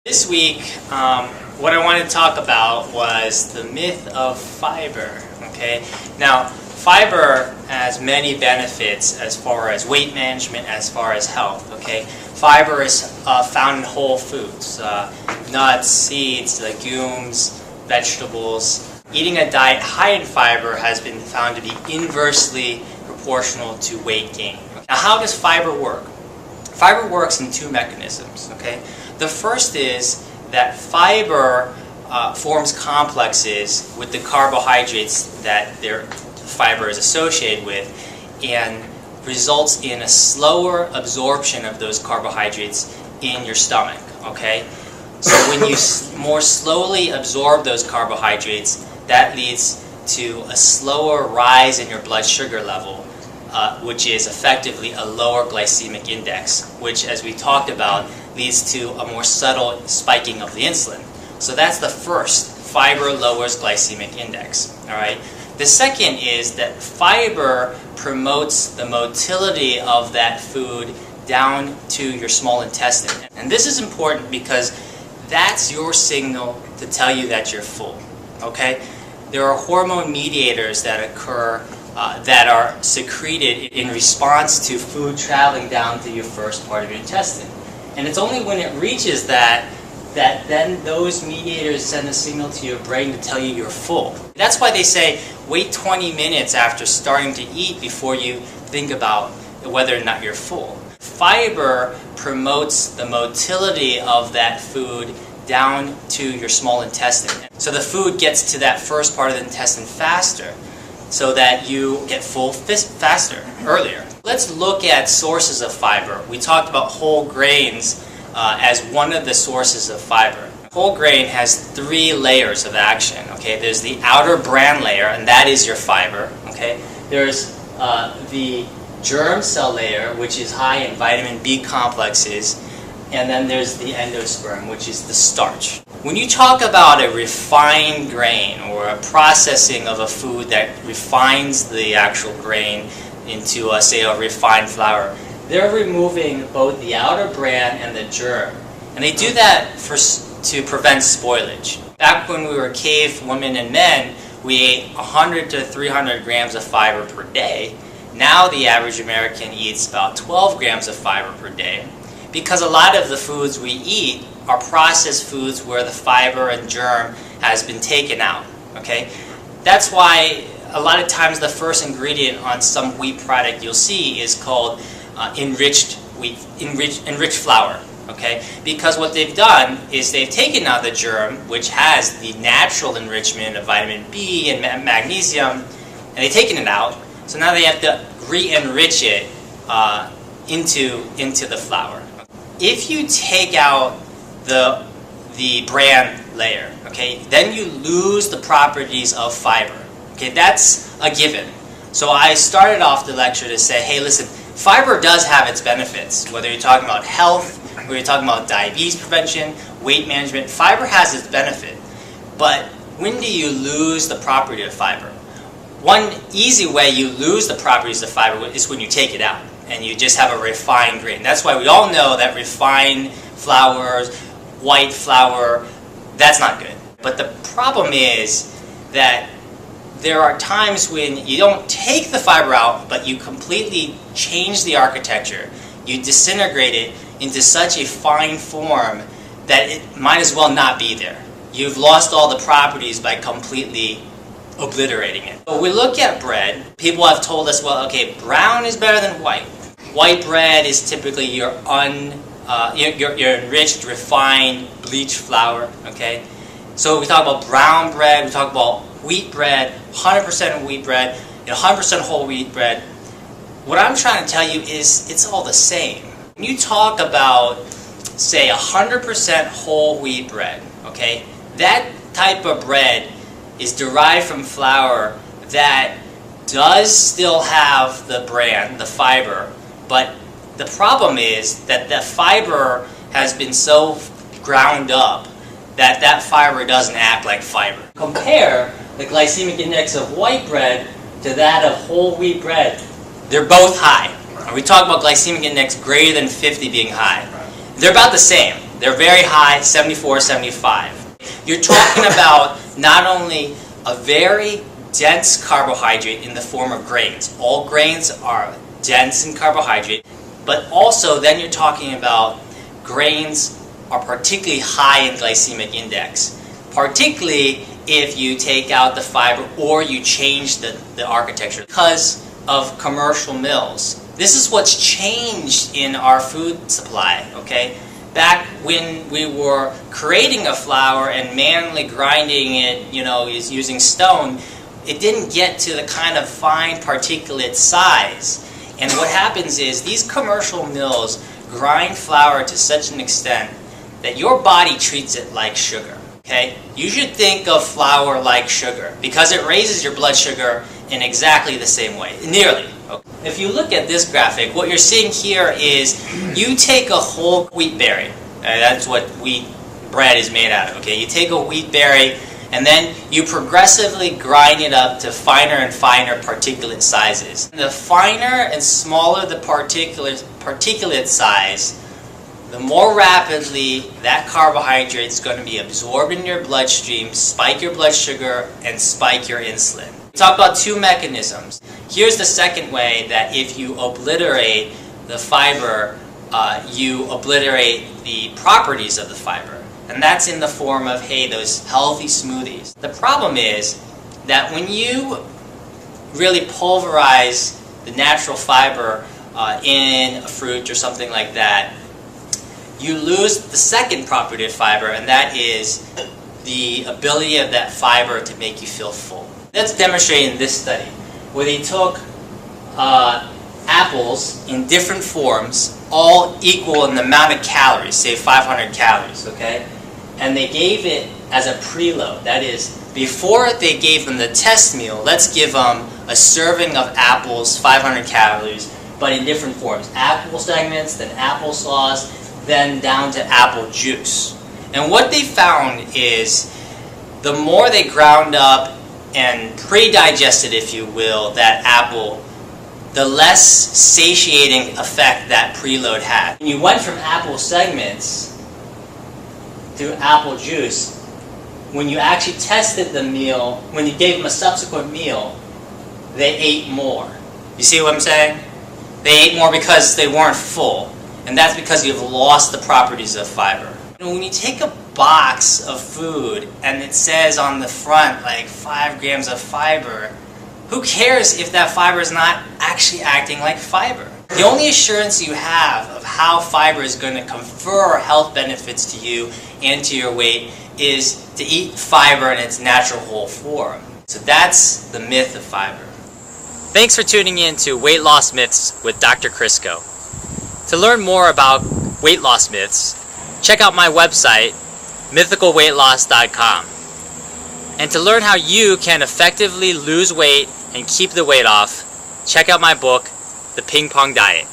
This week, what I wanted to talk about was the myth of fiber. Okay, now fiber has many benefits as far as weight management, as far as health. Okay, fiber is found in whole foods, nuts, seeds, legumes, vegetables. Eating a diet high in fiber has been found to be inversely proportional to weight gain. Now, how does fiber work? Fiber works in two mechanisms. Okay, the first is that fiber forms complexes with the carbohydrates that their fiber is associated with, and results in a slower absorption of those carbohydrates in your stomach. Okay, so when you more slowly absorb those carbohydrates, that leads to a slower rise in your blood sugar level, which is effectively a lower glycemic index, which, as we talked about, leads to a more subtle spiking of the insulin. So that's the first. Fiber lowers glycemic index. All right. The second is that fiber promotes the motility of that food down to your small intestine. And this is important because that's your signal to tell you that you're full. Okay? There are hormone mediators that occur that are secreted in response to food traveling down to your first part of your intestine. And it's only when it reaches that then those mediators send a signal to your brain to tell you you're full. That's why they say wait 20 minutes after starting to eat before you think about whether or not you're full. Fiber promotes the motility of that food down to your small intestine. So the food gets to that first part of the intestine faster, so that you get full faster, earlier. Let's look at sources of fiber. We talked about whole grains as one of the sources of fiber. Whole grain has three layers of action. Okay, there's the outer bran layer, and that is your fiber. Okay, there's the germ cell layer, which is high in vitamin B complexes, and then there's the endosperm, which is the starch. When you talk about a refined grain or a processing of a food that refines the actual grain into, say, a refined flour, they're removing both the outer bran and the germ. And they do that to prevent spoilage. Back when we were cave women and men, we ate 100 to 300 grams of fiber per day. Now the average American eats about 12 grams of fiber per day, because a lot of the foods we eat are processed foods where the fiber and germ has been taken out. Okay, that's why a lot of times the first ingredient on some wheat product you'll see is called enriched flour. Okay, because what they've done is they've taken out the germ, which has the natural enrichment of vitamin B and magnesium, and they've taken it out. So now they have to re-enrich it into the flour. If you take out the bran layer, okay, then you lose the properties of fiber. Okay, that's a given. So I started off the lecture to say, hey, listen, fiber does have its benefits. Whether you're talking about health, whether you're talking about diabetes prevention, weight management, fiber has its benefit. But when do you lose the property of fiber? One easy way you lose the properties of fiber is when you take it out and you just have a refined grain. That's why we all know that refined flours, white flour, that's not good. But the problem is that there are times when you don't take the fiber out, but you completely change the architecture. You disintegrate it into such a fine form that it might as well not be there. You've lost all the properties by completely obliterating it. So we look at bread. People have told us, well, okay, brown is better than white. White bread is typically your enriched, refined, bleached flour. Okay, so we talk about brown bread. We talk about wheat bread, 100% wheat bread, 100% whole wheat bread. What I'm trying to tell you is it's all the same. When you talk about, say, 100% whole wheat bread, okay, that type of bread is derived from flour that does still have the bran, the fiber, but the problem is that the fiber has been so ground up that that fiber doesn't act like fiber. Compare the glycemic index of white bread to that of whole wheat bread. They're both high. We talk about glycemic index greater than 50 being high. They're about the same. They're very high, 74, 75. You're talking about not only a very dense carbohydrate in the form of grains. All grains are dense in carbohydrate, but also then you're talking about grains are particularly high in glycemic index, particularly if you take out the fiber or you change the architecture because of commercial mills. This is what's changed in our food supply, okay? Back when we were creating a flour and manually grinding it, using stone, it didn't get to the kind of fine particulate size. And what happens is these commercial mills grind flour to such an extent that your body treats it like sugar. Okay? You should think of flour like sugar because it raises your blood sugar in exactly the same way, nearly. Okay. If you look at this graphic, what you're seeing here is you take a whole wheat berry. That's what wheat bread is made out of. Okay? You take a wheat berry and then you progressively grind it up to finer and finer particulate sizes. The finer and smaller the particulate size, the more rapidly that carbohydrate is going to be absorbed in your bloodstream, spike your blood sugar, and spike your insulin. We talk about two mechanisms. Here's the second way that if you obliterate the fiber, you obliterate the properties of the fiber. And that's in the form of, hey, those healthy smoothies. The problem is that when you really pulverize the natural fiber in a fruit or something like that, you lose the second property of fiber, and that is the ability of that fiber to make you feel full. That's demonstrated in this study, where they took apples in different forms, all equal in the amount of calories, say 500 calories, okay? And they gave it as a preload. That is, before they gave them the test meal, let's give them a serving of apples, 500 calories, but in different forms. Apple segments, then applesauce, then down to apple juice. And what they found is the more they ground up and pre-digested, if you will, that apple, the less satiating effect that preload had. When you went from apple segments to apple juice, when you actually tested the meal, when you gave them a subsequent meal, they ate more. You see what I'm saying? They ate more because they weren't full. And that's because you've lost the properties of fiber. When you take a box of food and it says on the front like 5 grams of fiber, who cares if that fiber is not actually acting like fiber? The only assurance you have of how fiber is going to confer health benefits to you and to your weight is to eat fiber in its natural whole form. So that's the myth of fiber. Thanks for tuning in to Weight Loss Myths with Dr. Crisco. To learn more about weight loss myths, check out my website, mythicalweightloss.com. And to learn how you can effectively lose weight and keep the weight off, check out my book, The Ping Pong Diet.